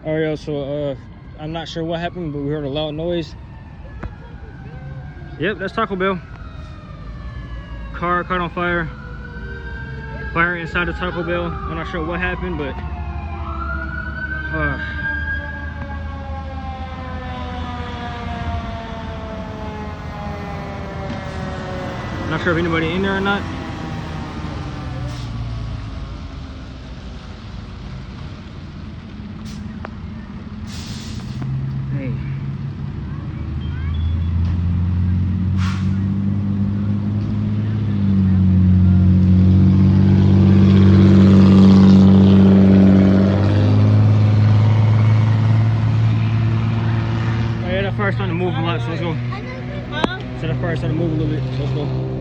Alright, yo, so I'm not sure what happened, but we heard a loud noise. Yep, that's Taco Bell. Car caught on fire. Fire inside the Taco Bell. I'm not sure what happened, but not sure if anybody in there or not. Hey. Oh yeah, that fire's starting to move a lot, so let's go. So that fire's starting to move a little bit, so let's go.